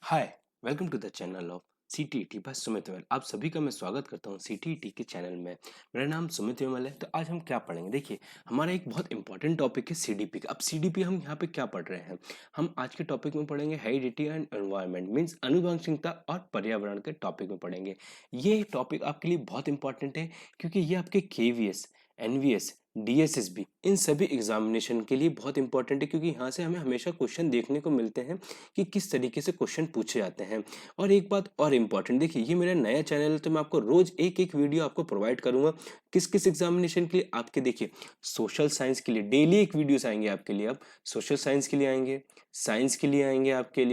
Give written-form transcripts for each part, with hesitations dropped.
Hi, welcome to the channel of CTET by Sumit Vimal. आप सभी का मैं स्वागत करता हूं सीटीईटी के चैनल में। मेरा नाम सुमित विमल है। तो आज हम क्या पढ़ेंगे, देखिए हमारा एक बहुत इंपॉर्टेंट टॉपिक है सीडीपी का। अब सीडीपी हम यहाँ पे क्या पढ़ रहे हैं, हम आज के टॉपिक में पढ़ेंगे हेरिडिटी एंड एनवायरनमेंट, मीन्स आनुवंशिकता और पर्यावरण के टॉपिक में पढ़ेंगे। ये टॉपिक आपके लिए बहुत इंपॉर्टेंट है क्योंकि ये आपके केवीएस, एनवीएस, डीएसएसबी इन सभी एग्जामिनेशन के लिए बहुत इंपॉर्टेंट है, क्योंकि यहाँ से हमें हमेशा क्वेश्चन देखने को मिलते हैं कि किस तरीके से क्वेश्चन पूछे जाते हैं। और एक बात और इम्पॉर्टेंट, देखिए ये मेरा नया चैनल है तो मैं आपको रोज एक एक वीडियो आपको प्रोवाइड करूंगा किस किस एग्जामिनेशन के लिए। आपके देखिए सोशल साइंस के लिए डेली एक वीडियोस आएंगे आपके लिए। अब सोशल साइंस के लिए आएंगे, साइंस के लिए आएंगे, आपके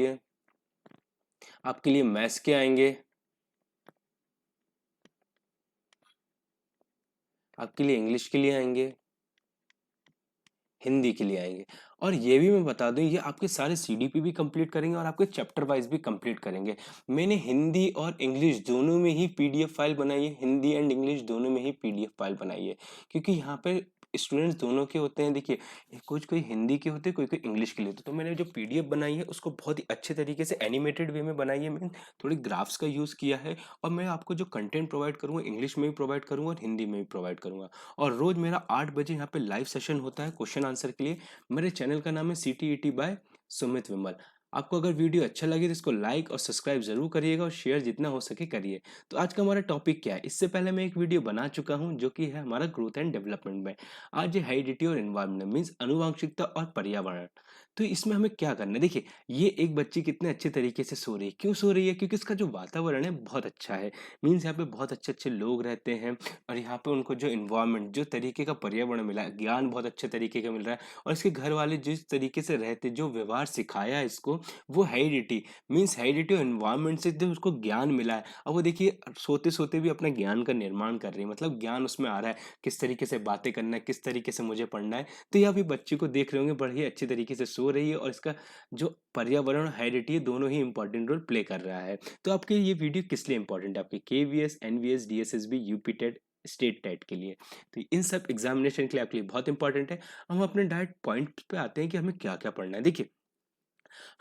लिए मैथ्स के आएंगे, आपके लिए इंग्लिश के लिए आएंगे, हिंदी के लिए आएंगे। और ये भी मैं बता दूं, ये आपके सारे सीडीपी भी कंप्लीट करेंगे और आपके चैप्टर वाइज भी कंप्लीट करेंगे। मैंने हिंदी और इंग्लिश दोनों में ही पीडीएफ फाइल बनाई है, हिंदी एंड इंग्लिश दोनों में ही पीडीएफ फाइल बनाई है, क्योंकि यहाँ पे स्टूडेंट्स दोनों के होते हैं। देखिए कुछ कोई हिंदी के होते हैं, कोई कोई इंग्लिश के लिए होते हैं। तो मैंने जो पीडीएफ बनाई है उसको बहुत ही अच्छे तरीके से एनिमेटेड वे में बनाई है, मैंने थोड़ी ग्राफ्स का यूज़ किया है। और मैं आपको जो कंटेंट प्रोवाइड करूँगा इंग्लिश में भी प्रोवाइड करूँगा और हिंदी में भी प्रोवाइड करूँगा। और रोज मेरा 8 बजे यहाँ पे लाइव सेशन होता है क्वेश्चन आंसर के लिए। मेरे चैनल का नाम है सीटीईटी बाय सुमित विमल। आपको अगर वीडियो अच्छा लगे तो इसको लाइक और सब्सक्राइब जरूर करिएगा और शेयर जितना हो सके करिए। तो आज का हमारा टॉपिक क्या है, इससे पहले मैं एक वीडियो बना चुका हूं जो कि है हमारा ग्रोथ एंड डेवलपमेंट में। आज है हेरिडिटी और एनवायरनमेंट, मीन्स आनुवांशिकता और पर्यावरण। तो इसमें हमें क्या करना है, देखिए ये एक बच्ची कितने अच्छे तरीके से सो रही है। क्यों सो रही है, क्योंकि इसका जो वातावरण है बहुत अच्छा है। मीन्स यहाँ पे बहुत अच्छे अच्छे लोग रहते हैं और यहाँ पे उनको जो इन्वायरमेंट, जो तरीके का पर्यावरण मिला है, ज्ञान बहुत अच्छे तरीके का मिल रहा है। और इसके घर वाले जिस तरीके से रहते, जो व्यवहार सिखाया है इसको, वो हेरिडिटी, मीन्स हेरिडिटी और एनवायरनमेंट से जो उसको ज्ञान मिला है। अब वो देखिए सोते सोते भी अपना ज्ञान का निर्माण कर रही है, मतलब ज्ञान उसमें आ रहा है, किस तरीके से बातें करना है, किस तरीके से मुझे पढ़ना है। तो ये अभी बच्चे को देख रहे होंगे, बड़े अच्छे तरीके से सो रही है और इसका जो पर्यावरण हेरिडिटी है दोनों ही इंपॉर्टेंट रोल प्ले कर रहा है। तो आपके ये वीडियो किस लिए इंपॉर्टेंट है, आपके KVS, NVS, DSSB, UP TET, state TET के लिए। तो इन सब एग्जामिनेशन के लिए आपके लिए बहुत इंपॉर्टेंट है। हम अपने डायरेक्ट पॉइंट पे आते हैं कि हमें क्या क्या पढ़ना है। देखिए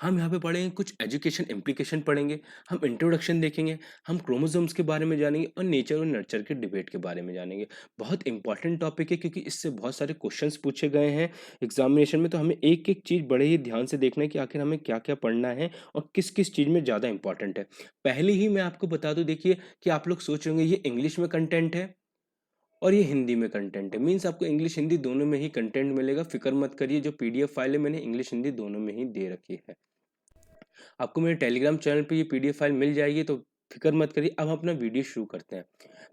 हम यहाँ पे पढ़ेंगे कुछ एजुकेशन इम्प्लीकेशन पढ़ेंगे, हम इंट्रोडक्शन देखेंगे, हम क्रोमोसोम्स के बारे में जानेंगे और नेचर और नर्चर के डिबेट के बारे में जानेंगे। बहुत इंपॉर्टेंट टॉपिक है क्योंकि इससे बहुत सारे क्वेश्चंस पूछे गए हैं एग्जामिनेशन में। तो हमें एक एक चीज़ बड़े ही ध्यान से देखना है कि आखिर हमें क्या क्या पढ़ना है और किस किस चीज़ में ज़्यादा इंपॉर्टेंट है। पहले ही मैं आपको बता दूं, देखिए कि आप लोग सोच रहे होंगे ये इंग्लिश में कंटेंट है और ये हिंदी में कंटेंट है। मीन्स आपको इंग्लिश हिंदी दोनों में ही कंटेंट मिलेगा, फिक्र मत करिए। जो पीडीएफ फाइल है मैंने इंग्लिश हिंदी दोनों में ही दे रखी है। आपको मेरे टेलीग्राम चैनल पे ये पीडीएफ फाइल मिल जाएगी, तो फिक्र मत करिए। अब हम अपना वीडियो शुरू करते हैं।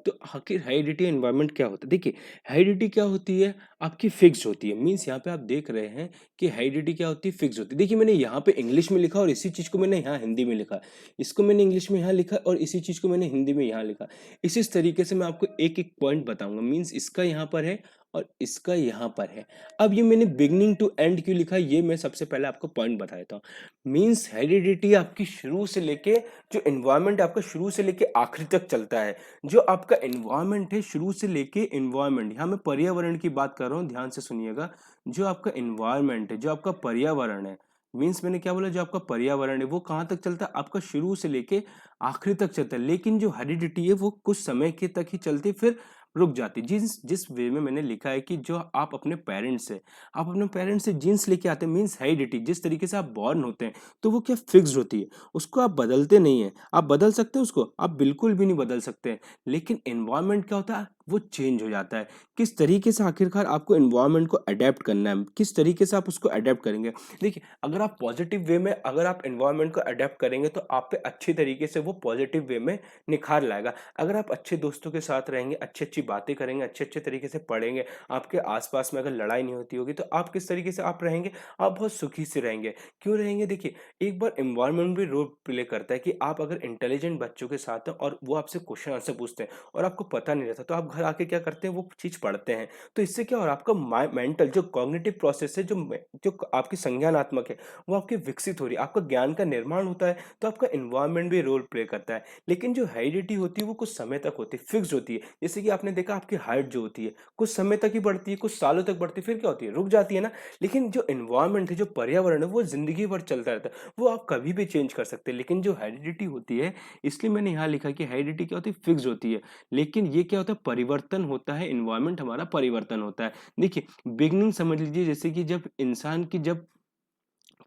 तो आखिर हेरिडिटी एनवायरनमेंट क्या होता है, देखिए हेरिडिटी क्या होती है, आपकी फिक्स होती है। मीन्स यहाँ पे आप देख रहे हैं कि हेरिडिटी क्या होती है, फिक्स होती है। देखिए मैंने यहाँ पे इंग्लिश में लिखा और इसी चीज़ को मैंने यहाँ हिंदी में लिखा, इसको मैंने इंग्लिश में यहाँ लिखा और इसी चीज़ को मैंने हिंदी में यहाँ लिखा। इसी तरीके से मैं आपको एक एक पॉइंट बताऊंगा। मीन्स इसका यहाँ पर है और इसका यहाँ पर है। अब ये मैंने बिगनिंग टू एंड क्यों लिखा, ये मैं सबसे पहले आपको पॉइंट बता देता हूँ। मीन्स हेरिडिटी आपकी शुरू से लेके, जो एनवायरनमेंट आपका शुरू से लेके आखिरी तक चलता है। जो आपका एनवायरनमेंट है शुरू से लेके एनवायरनमेंट, यहाँ मैं पर्यावरण की बात कर रहा हूँ, ध्यान से सुनिएगा। जो आपका एनवायरनमेंट है, जो आपका पर्यावरण है, मीन्स मैंने क्या बोला, जो आपका पर्यावरण है वो कहाँ तक चलता है, आपका शुरू से लेके आखिरी तक चलता है। लेकिन जो हेरिडिटी है वो कुछ समय के तक ही चलती, फिर रुक जाती। जिस जिस वे में मैंने लिखा है कि जो आप अपने पेरेंट्स से, आप अपने पेरेंट्स से जीन्स लेके आते हैं, मीन्स हेरिडिटी, जिस तरीके से आप बॉर्न होते हैं तो वो क्या फिक्स्ड होती है, उसको आप बदलते नहीं है। आप बदल सकते हैं उसको, आप बिल्कुल भी नहीं बदल सकते हैं। लेकिन एनवायरनमेंट क्या होता है, वो चेंज हो जाता है। किस तरीके से आखिरकार आपको एनवायरनमेंट को अडेप्ट करना है, किस तरीके से आप उसको अडेप्ट करेंगे। देखिए अगर आप पॉजिटिव वे में अगर आप एनवायरनमेंट को अडेप्ट करेंगे तो आप पे अच्छी तरीके से वो पॉजिटिव वे में निखार लाएगा। अगर आप अच्छे दोस्तों के साथ रहेंगे, अच्छी अच्छी बातें करेंगे, अच्छे अच्छे तरीके से पढ़ेंगे, आपके आसपास में अगर लड़ाई नहीं होती होगी तो आप किस तरीके से आप रहेंगे, आप बहुत सुखी से रहेंगे। क्यों रहेंगे, देखिए एक बार एनवायरनमेंट भी रोल प्ले करता है कि आप अगर इंटेलिजेंट बच्चों के साथ हैं और वो आपसे क्वेश्चन आंसर पूछते हैं और आपको पता नहीं रहता, तो आप घर आके क्या करते हैं, वो चीज पढ़ते हैं। तो इससे क्या हो रहा है, आपका मेंटल जो कॉग्निटिव प्रोसेस है, जो आपकी संज्ञानात्मक है, वो आपकी विकसित हो रही है, आपका ज्ञान का निर्माण होता है। तो आपका एनवायरनमेंट भी रोल प्ले करता है। लेकिन जो हेरिडिटी होती है वो कुछ समय तक होती है, फिक्स होती है। जैसे कि आपने आपने देखा आपकी हाइट जो होती है कुछ समय तक ही बढ़ती है, कुछ सालों तक बढ़ती है, फिर क्या होती है, रुक जाती है ना। लेकिन जो एनवायरनमेंट है, जो पर्यावरण है, वो जिंदगी भर चलता रहता है, वो आप कभी भी चेंज कर सकते हैं। लेकिन जो हेरिडिटी होती है, इसलिए मैंने यहाँ लिखा कि हेरिडिटी क्या होती है, फिक्स होती है। लेकिन ये क्या होता है, परिवर्तन होता है, एनवायरनमेंट हमारा परिवर्तन होता है। देखिए, बिगनिंग समझ लीजिए, जैसे कि जब इंसान की जब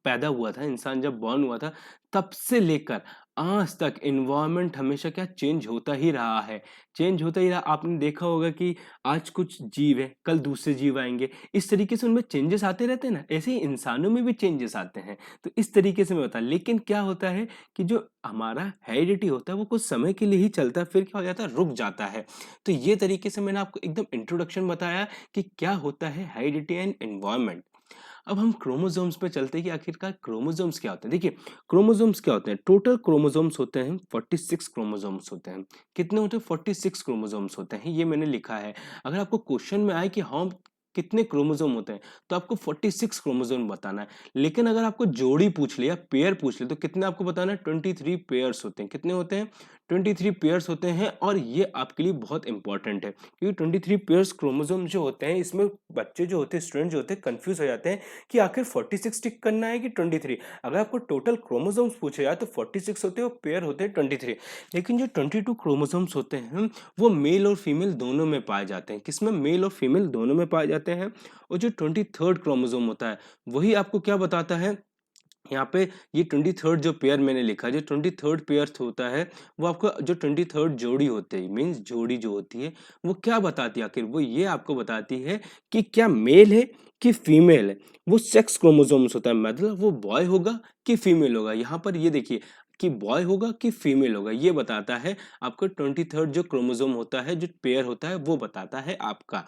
पैदा हुआ था, इंसान जब बॉर्न हुआ था, तब से लेकर आज तक एनवायरनमेंट हमेशा क्या चेंज होता ही रहा है, चेंज होता ही रहा। आपने देखा होगा कि आज कुछ जीव है, कल दूसरे जीव आएंगे, इस तरीके से उनमें चेंजेस आते रहते हैं ना, ऐसे ही इंसानों में भी चेंजेस आते हैं। तो इस तरीके से मैं बता, लेकिन क्या होता है कि जो हमारा हेरिडिटी होता है वो कुछ समय के लिए ही चलता है, फिर क्या हो जाता है, रुक जाता है। तो ये तरीके से मैंने आपको एकदम इंट्रोडक्शन बताया कि क्या होता है हेरिडिटी एंड एनवायरनमेंट। अब हम क्रोमोसोम्स पे चलते हैं कि आखिरकार क्रोमोसोम्स क्या होते हैं। देखिए, क्रोमोसोम्स क्या होते हैं, टोटल क्रोमोसोम्स होते हैं 46 क्रोमोसोम्स होते हैं। कितने होते हैं, 46 क्रोमोसोम्स होते हैं, ये मैंने लिखा है। अगर आपको क्वेश्चन में आए कि हाँ कितने क्रोमोसोम होते हैं, तो आपको 46 क्रोमोसोम बताना है। लेकिन अगर आपको जोड़ी पूछ लिया, पेयर पूछ ले, तो कितने आपको बताना है, 23 पेयर्स होते हैं। कितने होते हैं, 23 पेयर्स होते हैं। और ये आपके लिए बहुत इंपॉर्टेंट है, क्योंकि 23 पेयर्स क्रोमोसोम जो होते हैं, इसमें बच्चे जो होते हैं, स्टूडेंट जो होते हैं, कंफ्यूज हो जाते हैं कि आखिर 46 टिक करना है कि 23। अगर आपको टोटल क्रोमोसोम्स पूछे जाए तो 46 होते हैं और पेयर होते हैं 23। लेकिन जो 22 क्रोमोसोम्स होते हैं, वो मेल और फीमेल दोनों में पाए जाते हैं। किसमें, मेल और फीमेल दोनों में पाए जाते हैं। और जो 23rd क्रोमोसोम होता है, वही आपको क्या बताता है, यहाँ पे ये 23rd जो पेयर मैंने लिखा है, जो 23rd पेयर होता है, वो आपको जो 23rd जोड़ी होती है, मीन्स जोड़ी जो होती है, वो क्या बताती है, आखिर वो ये आपको बताती है कि क्या मेल है कि फीमेल है। वो सेक्स क्रोमोसोम्स होता है, मतलब वो बॉय होगा कि फीमेल होगा। यहाँ पर ये देखिए कि बॉय होगा कि फीमेल होगा, ये बताता है आपको 23rd जो क्रोमोसोम होता है, जो पेयर होता है, वो बताता है आपका।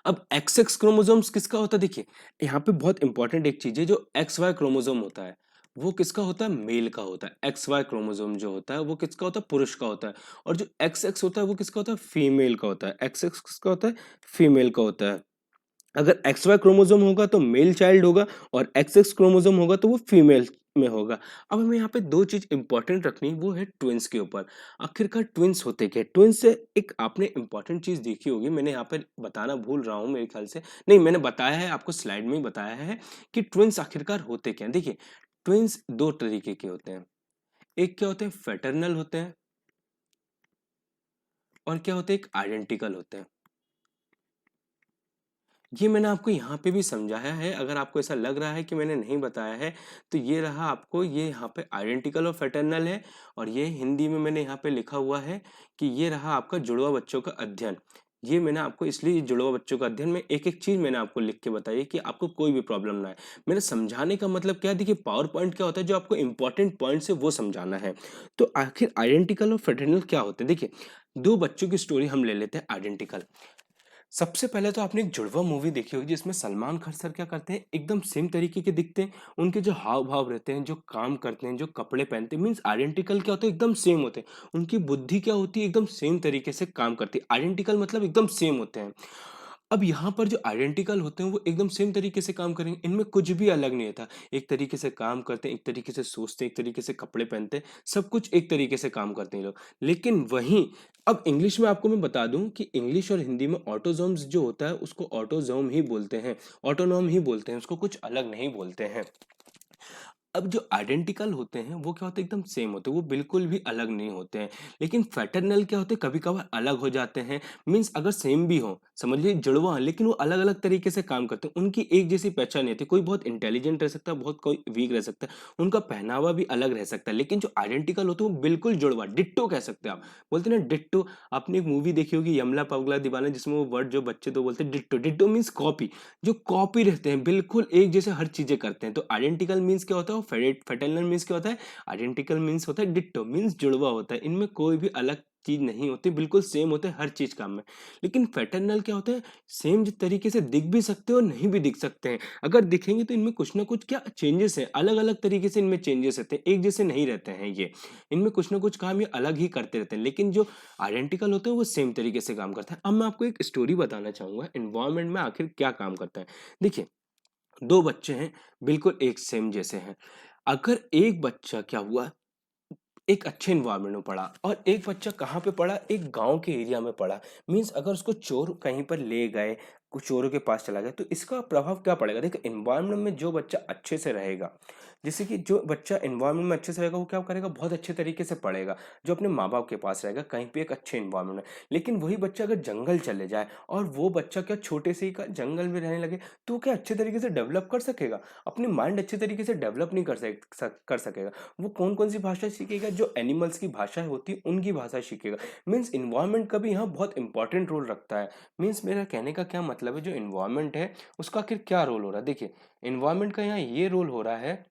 अब एक्स एक्स क्रोमोसोम्स किसका होता है, देखिए यहाँ पे बहुत इंपॉर्टेंट एक चीज है, जो एक्स वाई क्रोमोसोम होता है, वो किसका होता है, मेल का होता है। एक्स वाई क्रोमोसोम जो होता है, वो किसका होता है, पुरुष का होता है। और जो एक्स एक्स होता है, वो किसका होता है, फीमेल का होता है। एक्स एक्स किसका होता है, फीमेल का होता है। अगर एक्स वाई क्रोमोसोम होगा तो मेल चाइल्ड होगा, और एक्स एक्स क्रोमोसोम होगा तो वो फीमेल में होगा। अब हमें यहाँ पे दो चीज इंपॉर्टेंट रखनी, वो है ट्विंस के ऊपर। आखिरकार ट्विंस होते क्या, ट्विंस से एक आपने इंपॉर्टेंट चीज देखी होगी, मैंने यहाँ पे बताना भूल रहा हूँ मेरे ख्याल से, नहीं मैंने बताया है आपको, स्लाइड में ही बताया है कि ट्विंस आखिरकार होते क्या हैं। देखिए, ट्विंस दो तरीके के होते हैं, एक क्या होते हैं, फेटर्नल होते हैं, और क्या होते हैं, एक आइडेंटिकल होते हैं। ये मैंने आपको यहाँ पे भी समझाया है। अगर आपको ऐसा लग रहा है कि मैंने नहीं बताया है, तो ये रहा आपको, ये यहाँ पे आइडेंटिकल और फैटर्नल है। और ये हिंदी में मैंने यहाँ पे लिखा हुआ है कि ये रहा आपका जुड़वा बच्चों का अध्ययन। ये मैंने आपको इसलिए जुड़वा बच्चों का अध्ययन में एक एक चीज मैंने आपको लिख के बताई है कि आपको कोई भी प्रॉब्लम ना है। मैंने समझाने का मतलब क्या है, देखिए पावर पॉइंट क्या होता है, जो आपको इंपॉर्टेंट पॉइंट है वो समझाना है। तो आखिर आइडेंटिकल और फैटर्नल क्या होते हैं, देखिए दो बच्चों की स्टोरी हम ले लेते हैं। आइडेंटिकल, सबसे पहले तो आपने एक जुड़वा मूवी देखी होगी, जिसमें सलमान खान सर क्या करते हैं, एकदम सेम तरीके के दिखते हैं। उनके जो हाव भाव रहते हैं, जो काम करते हैं, जो कपड़े पहनते हैं, मीन्स आइडेंटिकल क्या होते हैं, एकदम सेम होते हैं। उनकी बुद्धि क्या होती है, एकदम सेम तरीके से काम करती है। आइडेंटिकल मतलब एकदम सेम होते हैं। अब यहाँ पर जो आइडेंटिकल होते हैं, वो एकदम सेम तरीके से काम करेंगे, इनमें कुछ भी अलग नहीं था। एक तरीके से काम करते हैं, एक तरीके से सोचते हैं, एक तरीके से कपड़े पहनते हैं, सब कुछ एक तरीके से काम करते हैं लोग। लेकिन वहीं अब इंग्लिश में आपको मैं बता दूं कि इंग्लिश और हिंदी में ऑटोजोम्स जो होता है, उसको ऑटोजोम ही बोलते हैं, ऑटोनॉम ही बोलते हैं, उसको कुछ अलग नहीं बोलते हैं। अब जो आइडेंटिकल होते हैं, वो क्या होते हैं, एकदम सेम होते हैं, वो बिल्कुल भी अलग नहीं होते हैं। लेकिन फैटर्नल क्या होते हैं, कभी कभार अलग हो जाते हैं। मीन्स अगर सेम भी हो, समझ लीजिए जुड़वा हैं, लेकिन वो अलग अलग तरीके से काम करते हैं, उनकी एक जैसी पहचान नहीं होती। कोई बहुत इंटेलिजेंट रह सकता है, बहुत कोई वीक रह सकता है, उनका पहनावा भी अलग रह सकता है। लेकिन जो आइडेंटिकल होते हैं, वो बिल्कुल जुड़वा, डिट्टो कह सकते हैं आप, बोलते हैं ना डिट्टो। आपने एक मूवी देखी होगी यमला पगला दीवाना, जिसमें वो वर्ड जो बच्चे तो बोलते हैं डिट्टो, डिट्टो मीन्स कॉपी। जो कॉपी रहते हैं, बिल्कुल एक जैसे हर चीजें करते हैं। तो आइडेंटिकल मीन्स क्या होता है, फेटर्नल मीन्स क्या होता है, आइडेंटिकल मीन्स होता है डिट्टो, मीन्स जुड़वा होता है। इनमें कोई भी अलग चीज नहीं होती, बिल्कुल सेम होते हैं हर चीज काम में। लेकिन फैटर्नल क्या होता है, सेम तरीके से दिख भी सकते हैं और नहीं भी दिख सकते हैं। अगर दिखेंगे तो इनमें कुछ ना कुछ क्या चेंजेस है, अलग अलग तरीके से इनमें चेंजेस रहते हैं, एक जैसे नहीं रहते हैं ये। इनमें कुछ ना कुछ काम ये अलग ही करते रहते हैं। लेकिन जो आइडेंटिकल होते हैं, वो सेम तरीके से काम करते हैं। अब मैं आपको एक स्टोरी बताना चाहूंगा, एनवायरमेंट में आखिर क्या काम करता है। देखिए, दो बच्चे हैं, बिल्कुल एक सेम जैसे हैं। अगर एक बच्चा क्या हुआ, एक अच्छे इन्वायरमेंट में पढ़ा और एक बच्चा कहाँ पे पढ़ा, एक गांव के एरिया में पढ़ा। मीन्स अगर उसको चोर कहीं पर ले गए, कुछ चोरों के पास चला गया, तो इसका प्रभाव क्या पड़ेगा। देखो इन्वायरमेंट में जो बच्चा अच्छे से रहेगा, जैसे कि जो बच्चा इन्वायरमेंट में अच्छे से रहेगा वो क्या करेगा, बहुत अच्छे तरीके से पढ़ेगा, जो अपने माँ बाप के पास रहेगा कहीं पे एक अच्छे इन्वायरमेंट में। लेकिन वही बच्चा अगर जंगल चले जाए और वो बच्चा क्या छोटे से ही का जंगल में रहने लगे, तो वो क्या अच्छे तरीके से डेवलप कर सकेगा, अपनी माइंड अच्छे तरीके से डेवलप नहीं कर सकेगा। वो कौन कौन सी भाषा सीखेगा, जो एनिमल्स की भाषा होती है उनकी भाषा सीखेगा। मीन्स इन्वायरमेंट का भी यहाँ बहुत इंपॉर्टेंट रोल रखता है। मीन्स मेरा कहने का क्या मतलब है, जो इन्वायरमेंट है उसका आखिर क्या रोल हो रहा है। देखिए इन्वायरमेंट का यहाँ ये रोल हो रहा है,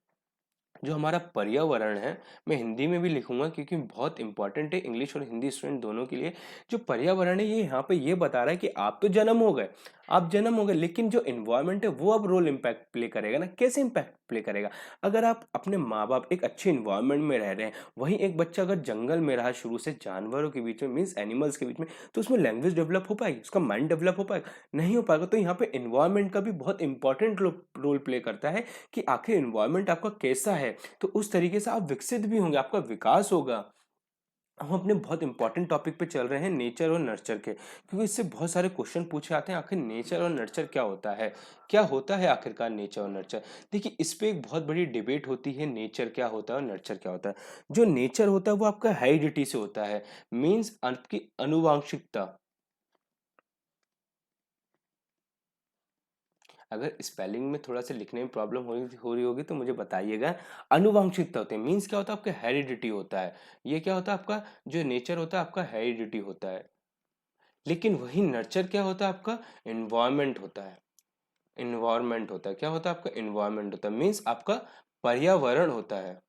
जो हमारा पर्यावरण है, मैं हिंदी में भी लिखूंगा क्योंकि बहुत इंपॉर्टेंट है इंग्लिश और हिंदी स्टूडेंट दोनों के लिए। जो पर्यावरण है ये यहाँ पे ये बता रहा है कि आप तो जन्म हो गए, आप जन्म हो गए, लेकिन जो इन्वायरमेंट है वो अब रोल इम्पैक्ट प्ले करेगा ना। कैसे इम्पैक्ट प्ले करेगा, अगर आप अपने माँ बाप एक अच्छे इन्वायरमेंट में रह रहे हैं, वहीं एक बच्चा अगर जंगल में रहा शुरू से जानवरों के बीच में, मीन्स एनिमल्स के बीच में, तो उसमें लैंग्वेज डेवलप हो पाएगी, उसका माइंड डेवलप हो पाएगा, नहीं हो पाएगा। तो यहाँ पे इन्वायरमेंट का भी बहुत इंपॉर्टेंट रोल प्ले करता है कि आखिर इन्वायरमेंट आपका कैसा है, तो उस तरीके से आप विकसित भी होंगे, आपका विकास होगा। हम अपने बहुत इंपॉर्टेंट टॉपिक पे चल रहे हैं, नेचर और नर्चर के, क्योंकि इससे बहुत सारे क्वेश्चन पूछे आते हैं, आखिर नेचर और नर्चर क्या होता है, क्या होता है आखिरकार नेचर और नर्चर। देखिए इस पे एक बहुत बड़ी डिबेट होती है, नेचर क्या होता है और नर्चर क्या होता है। जो नेचर होता है वो आपका हेरिडिटी से होता है, मीन्स आपकी अनुवांशिकता। अगर स्पेलिंग में थोड़ा सा लिखने में प्रॉब्लम हो रही होगी तो मुझे बताइएगा। अनुवांशिकता होते हैं, मीन्स क्या होता है, आपका हेरिडिटी होता है। ये क्या होता है, आपका जो नेचर होता है आपका हेरिडिटी होता है। लेकिन वही नर्चर क्या होता है, आपका इन्वायरमेंट होता है। इन्वायरमेंट होता है, क्या होता है आपका इन्वायरमेंट होता है, मीन्स आपका पर्यावरण होता है।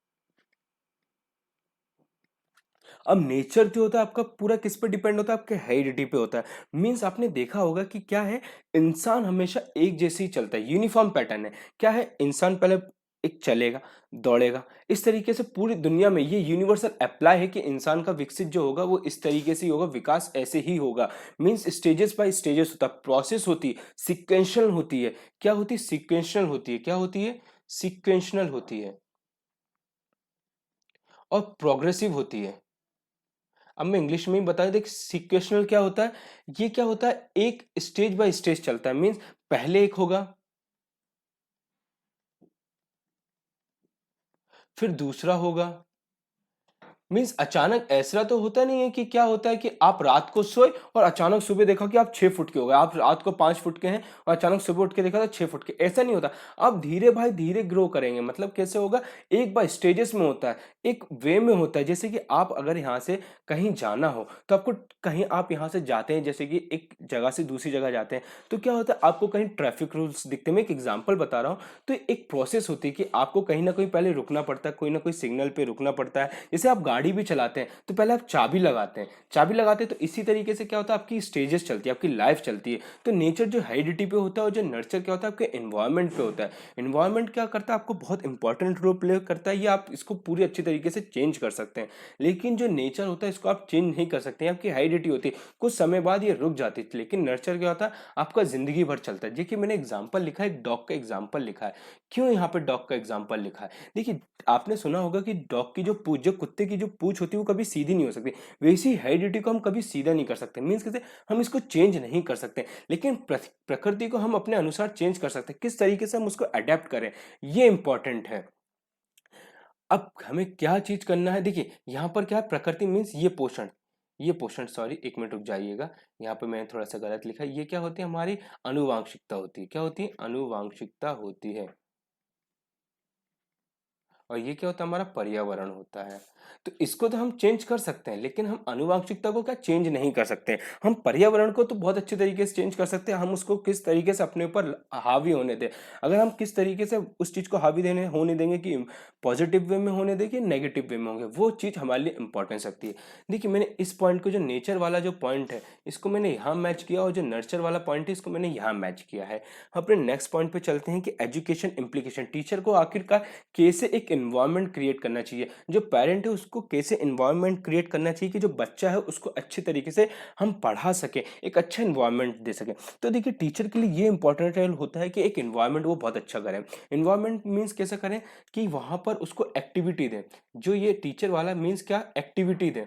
अब नेचर जो होता है आपका पूरा किस पे डिपेंड होता है, आपके हेरिडिटी पे होता है। मीन्स आपने देखा होगा कि क्या है, इंसान हमेशा एक जैसे ही चलता है, यूनिफॉर्म पैटर्न है। क्या है, इंसान पहले एक चलेगा, दौड़ेगा, इस तरीके से पूरी दुनिया में ये यूनिवर्सल अप्लाई है कि इंसान का विकसित जो होगा वो इस तरीके से ही होगा, विकास ऐसे ही होगा। मीन्स स्टेजेस बाय स्टेजेस होता है, प्रोसेस होती है, सिक्वेंशल होती है। क्या होती है, सिक्वेंशल होती है। क्या होती है, सिक्वेंशनल होती है और प्रोग्रेसिव होती है। अब मैं इंग्लिश में ही बता दें, सिक्वेशनल क्या होता है, ये क्या होता है, एक स्टेज बाय स्टेज चलता है। मींस पहले एक होगा, फिर दूसरा होगा। मीन्स अचानक ऐसा तो होता नहीं है कि क्या होता है कि आप रात को सोए और अचानक सुबह देखा कि आप 6 फुट के हो गए, आप रात को 5 फुट के हैं और अचानक सुबह उठ के देखा तो 6 फुट के। ऐसा नहीं होता, आप धीरे भाई धीरे ग्रो करेंगे। मतलब कैसे होगा, एक बार स्टेजेस में होता है, एक वे में होता है। जैसे कि आप अगर यहाँ से कहीं जाना हो तो आपको, कहीं आप यहाँ से जाते हैं, जैसे कि एक जगह से दूसरी जगह जाते हैं, तो क्या होता है आपको कहीं ट्रैफिक रूल्स दिखते हैं। मैं एक एग्जाम्पल बता रहा हूँ। तो एक प्रोसेस होती है कि आपको कहीं ना कहीं पहले रुकना पड़ता है, कोई ना कोई सिग्नल पे रुकना पड़ता है। जैसे आप गाड़ी भी चलाते हैं तो पहले आप चाबी लगाते हैं, चाबी लगाते हैं, तो इसी तरीके से क्या होता है, आपकी स्टेजेस चलती है, आपकी लाइफ चलती है। तो नेचर जो हेरिडिटी पे होता है और जो नर्चर क्या होता है, आपके एनवायरमेंट पे होता है। एनवायरमेंट क्या करता है, आपको बहुत इंपॉर्टेंट रोल प्ले करता है। ये आप इसको पूरी अच्छी तरीके से चेंज कर सकते हैं, लेकिन जो नेचर होता है इसको आप चेंज नहीं कर सकते हैं। आपकी हेरिडिटी होती है, कुछ समय बाद ये रुक जाती है, लेकिन नर्चर क्या होता है, आपका जिंदगी भर चलता है। देखिए मैंने एग्जाम्पल लिखा है, एक डॉग का एग्जाम्पल लिखा है। क्यों यहाँ पे डॉग का एग्जाम्पल लिखा है, देखिए आपने सुना होगा कि डॉग की जो पूंछ, जो कुत्ते की जो पूंछ होती है वो कभी सीधी नहीं हो सकती, वैसी हेरिडिटी को हम कभी सीधा नहीं कर सकते। मीन्स कैसे, हम इसको चेंज नहीं कर सकते, लेकिन प्रकृति को हम अपने अनुसार चेंज कर सकते हैं। किस तरीके से हम उसको अडेप्ट करें, ये इंपॉर्टेंट है। अब हमें क्या चीज करना है, देखिए यहाँ पर क्या है, प्रकृति मीन्स ये पोषण, ये पोषण, सॉरी एक मिनट रुक जाइएगा, यहाँ पे मैंने थोड़ा सा गलत लिखा है। ये क्या होती है, हमारी अनुवांशिकता होती है। क्या होती है, अनुवांशिकता होती है। और ये क्या होता है, हमारा पर्यावरण होता है। तो इसको तो हम चेंज कर सकते हैं, लेकिन हम आनुवंशिकता को क्या चेंज नहीं कर सकते। हम पर्यावरण को तो बहुत अच्छे तरीके से चेंज कर सकते हैं, हम उसको किस तरीके से अपने ऊपर हावी होने दें। अगर हम किस तरीके से उस चीज को हावी देने होने देंगे, कि पॉजिटिव वे में होने देंगे, नेगेटिव वे में होंगे, वो चीज हमारे लिए इंपॉर्टेंस रखती है। देखिए मैंने इस पॉइंट को, जो नेचर वाला जो पॉइंट है, इसको मैंने यहाँ मैच किया, और जो नर्चर वाला पॉइंट है इसको मैंने यहाँ मैच किया है। हम अपने नेक्स्ट पॉइंट पे चलते हैं कि एजुकेशन इम्प्लीकेशन, टीचर को आखिरकार कैसे एक एनवायरनमेंट क्रिएट करना चाहिए। जो पेरेंट है उसको कैसे एनवायरनमेंट क्रिएट करना चाहिए कि जो बच्चा है उसको अच्छे तरीके से हम पढ़ा सकें, एक अच्छा एनवायरनमेंट दे सकें। तो देखिए टीचर के लिए ये इंपॉर्टेंट होता है कि एक एनवायरनमेंट वो बहुत अच्छा करें। एनवायरनमेंट मीन्स कैसे करें कि वहाँ पर उसको एक्टिविटी दें। जो ये टीचर वाला मीन्स क्या, एक्टिविटी दें।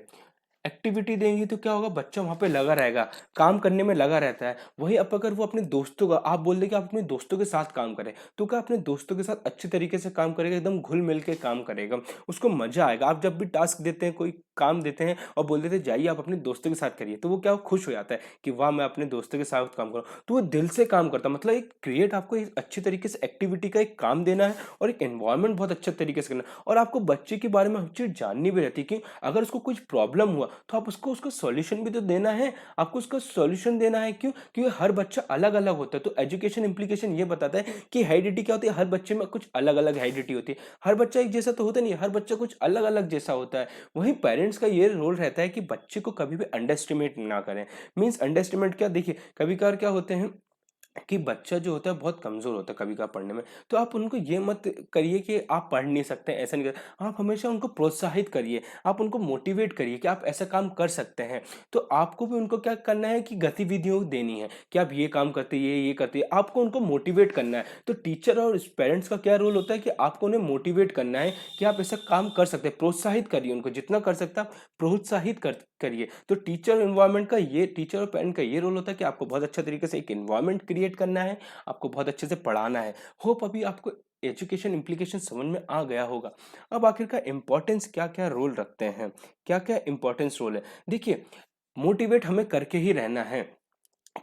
एक्टिविटी देंगी तो क्या होगा, बच्चा वहाँ पे लगा रहेगा, काम करने में लगा रहता है। वहीं अब अगर वो अपने दोस्तों का, आप बोल दें कि आप अपने दोस्तों के साथ काम करें, तो क्या अपने दोस्तों के साथ अच्छे तरीके से काम करेगा, एकदम घुल मिल के काम करेगा, उसको मजा आएगा। आप जब भी टास्क देते हैं, कोई काम देते हैं और बोल देते हैं जाइए आप अपने दोस्तों के साथ करिए, तो वो क्या खुश हो जाता है कि वाह मैं अपने दोस्तों के साथ काम करूँ, तो वो दिल से काम करता है। मतलब एक क्रिएट आपको एक अच्छी तरीके से एक्टिविटी का एक काम देना है और एक एनवायरनमेंट बहुत अच्छे तरीके से करना है। और आपको बच्चे के बारे में हर चीज जाननी भी रहती है कि अगर उसको कुछ प्रॉब्लम हुआ तो आप उसको उसका सॉल्यूशन भी तो देना है। आपको उसका सॉल्यूशन देना है, क्यों, क्योंकि हर बच्चा अलग अलग होता है। तो एजुकेशन इंप्लीकेशन ये बताता है कि हेरिडिटी क्या होती है, हर बच्चे में कुछ अलग अलग हेरिडिटी होती है। हर बच्चा एक जैसा तो होता नहीं है, हर बच्चा कुछ अलग अलग जैसा होता है। वहीं पेरेंट्स का ये रोल रहता है कि बच्चे को कभी भी अंडरएस्टिमेट ना करें। मीन्स अंडरएस्टिमेट क्या, देखिए कभी कभार क्या होते हैं कि बच्चा जो होता है बहुत कमज़ोर होता है कभी कभार पढ़ने में, तो आप उनको ये मत करिए कि आप पढ़ नहीं सकते, ऐसा नहीं कर, आप हमेशा उनको प्रोत्साहित करिए, आप उनको मोटिवेट करिए कि आप ऐसा काम कर सकते हैं। तो आपको भी उनको क्या करना है कि गतिविधियों देनी है कि आप ये काम करते, ये करते, आपको उनको मोटिवेट करना है। तो टीचर और पेरेंट्स का क्या रोल होता है कि आपको उन्हें मोटिवेट करना है कि आप ऐसा काम कर सकते हैं, प्रोत्साहित करिए उनको, जितना कर सकते हैं आप प्रोत्साहित करिए। तो टीचर एनवायरनमेंट का ये, टीचर और पेरेंट का ये रोल होता है कि आपको बहुत अच्छा तरीके से एक एनवायरनमेंट क्रिएट करना है, आपको बहुत अच्छे से पढ़ाना है। होप अभी आपको एजुकेशन इम्प्लीकेशन समझ में आ गया होगा। अब आखिरकार इंपॉर्टेंस क्या क्या रोल रखते हैं, क्या क्या इंपॉर्टेंस रोल है। देखिए मोटिवेट हमें करके ही रहना है।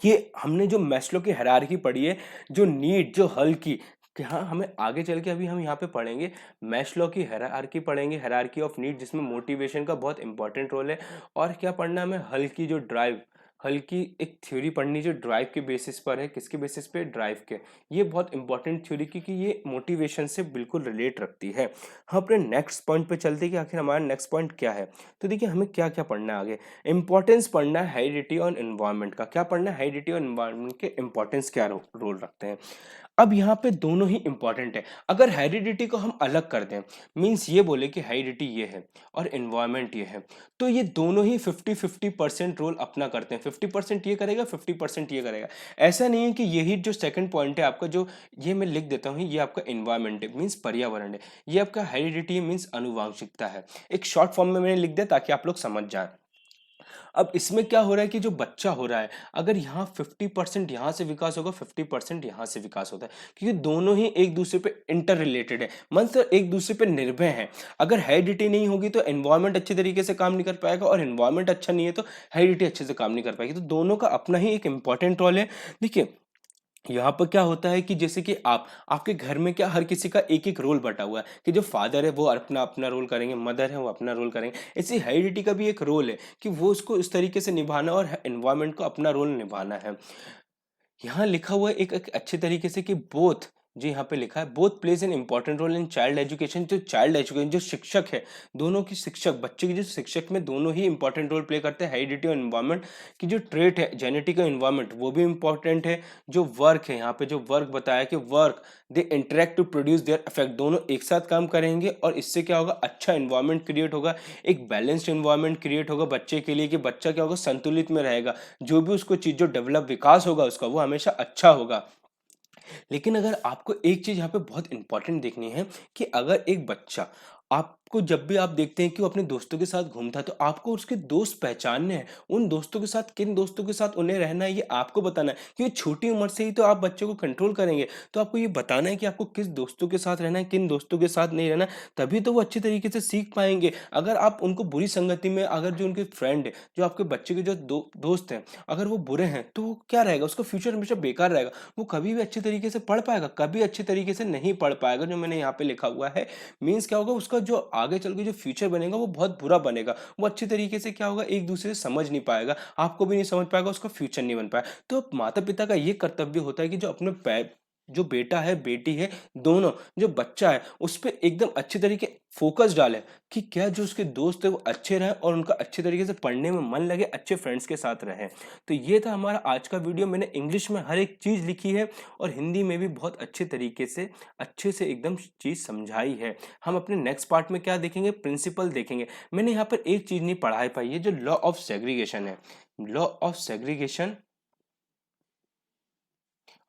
ये हमने जो मैस्लो की हायरार्की पढ़ी है, जो नीड, जो हल की, कि हाँ हमें आगे चल के अभी हम यहाँ पे पढ़ेंगे मैस्लो की हायरार्की पढ़ेंगे, हायरार्की ऑफ नीड, जिसमें मोटिवेशन का बहुत इंपॉर्टेंट रोल है। और क्या पढ़ना है हमें, हल की जो ड्राइव, हल की एक थ्योरी पढ़नी जो ड्राइव के बेसिस पर है, किसके बेसिस पे, ड्राइव के। ये बहुत इंपॉर्टेंट थ्योरी की ये मोटिवेशन से बिल्कुल रिलेट रखती है। हम अपने नेक्स्ट पॉइंट पे चलते हैं कि आखिर हमारा नेक्स्ट पॉइंट क्या है। तो देखिए हमें क्या क्या पढ़ना है आगे। इंपॉर्टेंस पढ़ना है हेरिडिटी और एनवायरनमेंट का। क्या पढ़ना है, हेरिडिटी और एनवायरनमेंट के इंपॉर्टेंस क्या रोल रखते हैं। अब यहाँ पे दोनों ही इंपॉर्टेंट है। अगर हेरिडिटी को हम अलग कर दें, मीन्स ये बोले कि हेरिडिटी ये है और एनवायरनमेंट ये है, तो ये दोनों ही 50-50% रोल अपना करते हैं। 50% ये करेगा, 50% ये करेगा। ऐसा नहीं है कि यही जो सेकंड पॉइंट है आपका, जो ये मैं लिख देता हूँ, ये आपका एनवायरनमेंट है, मीन्स पर्यावरण है। ये आपका हेरिडिटी मीन्स अनुवांशिकता है। एक शॉर्ट फॉर्म में मैंने लिख दिया ताकि आप लोग समझ जाए। अब इसमें क्या हो रहा है कि जो बच्चा हो रहा है, अगर यहाँ 50% यहाँ से विकास होगा, 50% यहाँ से विकास होता है, क्योंकि दोनों ही एक दूसरे पे इंटर रिलेटेड है, मतलब एक दूसरे पे निर्भर है। अगर हेरिडिटी नहीं होगी तो एनवायरनमेंट अच्छे तरीके से काम नहीं कर पाएगा, और एनवायरनमेंट अच्छा नहीं है तो हेरिडिटी अच्छे से काम नहीं कर पाएगी। तो दोनों का अपना ही एक इंपॉर्टेंट रोल है। देखिए यहाँ पर क्या होता है कि जैसे कि आपके घर में क्या हर किसी का एक एक रोल बटा हुआ है, कि जो फादर है वो अपना अपना रोल करेंगे, मदर है वो अपना रोल करेंगे। ऐसी हेरिडिटी का भी एक रोल है कि वो उसको इस तरीके से निभाना और एनवायरनमेंट को अपना रोल निभाना है। यहाँ लिखा हुआ है एक अच्छे तरीके से कि बोथ, जी यहाँ पे लिखा है both plays an important role in child education. जो चाइल्ड एजुकेशन, जो शिक्षक है, दोनों की शिक्षक, बच्चे की जो शिक्षक में दोनों ही इंपॉर्टेंट रोल प्ले करते हैं। हेरिडिटी और एनवायरनमेंट की जो ट्रेट है, जेनेटिक और एनवायरनमेंट, वो भी इंपॉर्टेंट है। जो वर्क है, यहाँ पे जो वर्क बताया कि work they interact to produce their effect, दोनों एक साथ काम करेंगे और इससे क्या होगा, अच्छा एनवायरनमेंट क्रिएट होगा, एक बैलेंस्ड एनवायरनमेंट क्रिएट होगा बच्चे के लिए, कि बच्चा क्या होगा, संतुलित में रहेगा। जो भी उसको चीज, जो डेवलप विकास होगा उसका, वो हमेशा अच्छा होगा। लेकिन अगर आपको एक चीज यहाँ पे बहुत इंपॉर्टेंट देखनी है कि अगर एक बच्चा, आपको जब भी आप देखते हैं कि वो अपने दोस्तों के साथ घूमता है, तो आपको उसके दोस्त पहचानने हैं। उन दोस्तों के साथ, किन दोस्तों के साथ उन्हें रहना है, ये आपको बताना है, क्योंकि छोटी उम्र से ही तो आप बच्चे को कंट्रोल करेंगे। तो आपको ये बताना है कि आपको किस दोस्तों के साथ रहना है, किन दोस्तों के साथ नहीं रहना है, तभी तो वो अच्छी तरीके से सीख पाएंगे। अगर आप उनको बुरी संगति में, अगर जो उनके फ्रेंड है, जो आपके बच्चे के जो दोस्त हैं, अगर वो बुरे हैं, तो वो क्या रहेगा, उसका फ्यूचर हमेशा बेकार रहेगा। वो कभी भी अच्छे तरीके से पढ़ पाएगा, कभी अच्छे तरीके से नहीं पढ़ पाएगा। जो मैंने यहाँ पे लिखा हुआ है, मीन्स क्या होगा, उसका जो आगे चल के जो फ्यूचर बनेगा वो बहुत बुरा बनेगा। वो अच्छे तरीके से क्या होगा, एक दूसरे से समझ नहीं पाएगा, आपको भी नहीं समझ पाएगा, उसका फ्यूचर नहीं बन पाएगा। तो माता पिता का ये कर्तव्य होता है कि जो अपने जो बेटा है, बेटी है, दोनों, जो बच्चा है, उस पे एकदम अच्छे तरीके फ़ोकस डालें कि क्या जो उसके दोस्त हैं वो अच्छे रहें और उनका अच्छे तरीके से पढ़ने में मन लगे, अच्छे फ्रेंड्स के साथ रहें। तो ये था हमारा आज का वीडियो। मैंने इंग्लिश में हर एक चीज़ लिखी है और हिंदी में भी बहुत अच्छे तरीके से, अच्छे से एकदम चीज़ समझाई है। हम अपने नेक्स्ट पार्ट में क्या देखेंगे? प्रिंसिपल देखेंगे। मैंने यहाँ पर एक चीज़ नहीं पढ़ा पाई है, जो लॉ ऑफ सेग्रीगेशन है। लॉ ऑफ सेग्रीगेशन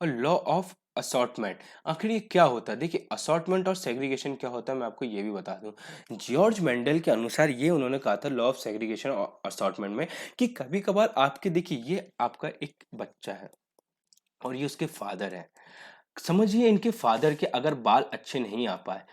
और लॉ ऑफ असॉर्टमेंट, आखिर ये क्या होता है? देखिए, असॉर्टमेंट और सेग्रीगेशन क्या होता है, मैं आपको ये भी बता दूं। जॉर्ज मेंडल के अनुसार ये उन्होंने कहा था लॉ ऑफ सेग्रीगेशन और असॉर्टमेंट में, कि कभी कभार आपके, देखिए ये आपका एक बच्चा है और ये उसके फादर है। समझिए इनके फादर के अगर बाल अच्छे नहीं आ पाए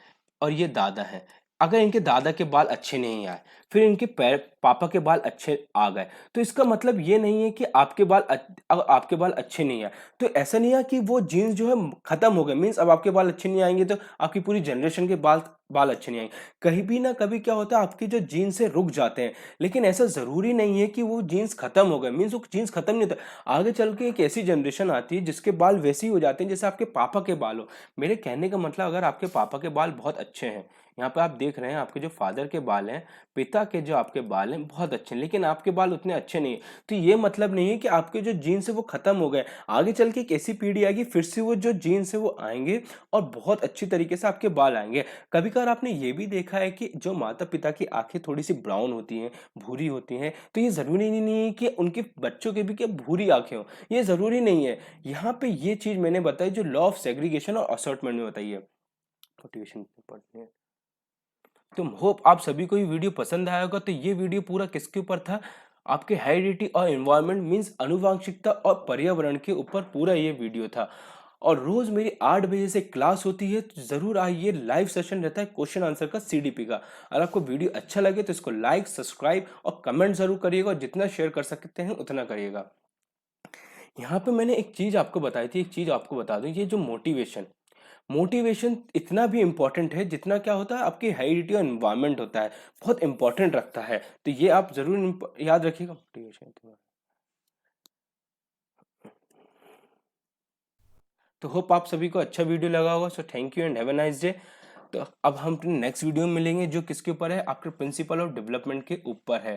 और ये दादा हैं, अगर इनके दादा के बाल अच्छे नहीं आए, फिर इनके पापा के बाल अच्छे आ गए, तो इसका मतलब ये नहीं है कि अब आपके बाल अच्छे नहीं आए। तो ऐसा नहीं है कि वो जीन्स जो है खत्म हो गए, मीन्स अब आपके बाल अच्छे नहीं आएंगे तो आपकी पूरी जनरेशन के बाल बाल अच्छे नहीं आएंगे। कहीं भी ना कभी क्या होता है, आपकी जो जीन्स है रुक जाते हैं, लेकिन ऐसा जरूरी नहीं है कि वो जीन्स खत्म हो गए, मीन्स वो जीन्स खत्म नहीं होता। आगे चल के एक ऐसी जनरेशन आती है जिसके बाल वैसे ही हो जाते हैं जैसे आपके पापा के बाल हो। मेरे कहने का मतलब, अगर आपके पापा के बाल बहुत अच्छे हैं, यहाँ पे आप देख रहे हैं आपके जो फादर के बाल हैं, पिता के जो आपके बाल हैं बहुत अच्छे हैं, लेकिन आपके बाल उतने अच्छे नहीं है, तो ये मतलब नहीं है कि आपके जो जीन्स है वो खत्म हो गए। आगे चल के एक ऐसी पीढ़ी आएगी, फिर से वो जो जीन्स है वो आएंगे और बहुत अच्छी तरीके से आपके बाल आएंगे। कभी कभार आपने ये भी देखा है कि जो माता पिता की आंखें थोड़ी सी ब्राउन होती हैं, भूरी होती हैं, तो ये जरूरी नहीं है कि उनके बच्चों के भी क्या भूरी आंखें हो, ये जरूरी नहीं है। यहाँ पे ये चीज मैंने बताई जो लॉ ऑफ सेग्रीगेशन और असॉर्टमेंट में बताई है। मोटिवेशन पढ़ते हैं। तो होप आप सभी को ये वीडियो पसंद आया होगा। तो ये वीडियो पूरा किसके ऊपर था? आपके हेरिडिटी और एनवायरनमेंट, मींस अनुवांशिकता और पर्यावरण के ऊपर पूरा ये वीडियो था। और रोज मेरी 8 बजे से क्लास होती है, तो जरूर आइए। लाइव सेशन रहता है क्वेश्चन आंसर का सीडीपी का। अगर आपको वीडियो अच्छा लगे तो इसको लाइक, सब्सक्राइब और कमेंट जरूर करिएगा, और जितना शेयर कर सकते हैं उतना करिएगा। यहाँ पे मैंने एक चीज आपको बताई थी, एक चीज आपको बता दूं, ये जो मोटिवेशन, मोटिवेशन इतना भी इम्पोर्टेंट है जितना क्या होता है आपकी हेरिडिटी और एनवायरनमेंट होता है, बहुत इंपॉर्टेंट रखता है। तो ये आप जरूर याद रखिएगा, मोटिवेशन। तो होप आप सभी को अच्छा वीडियो लगा होगा। So thank you and have a nice day. तो अब हम नेक्स्ट वीडियो में मिलेंगे, जो किसके ऊपर है? आपके प्रिंसिपल ऑफ डेवलपमेंट के ऊपर है।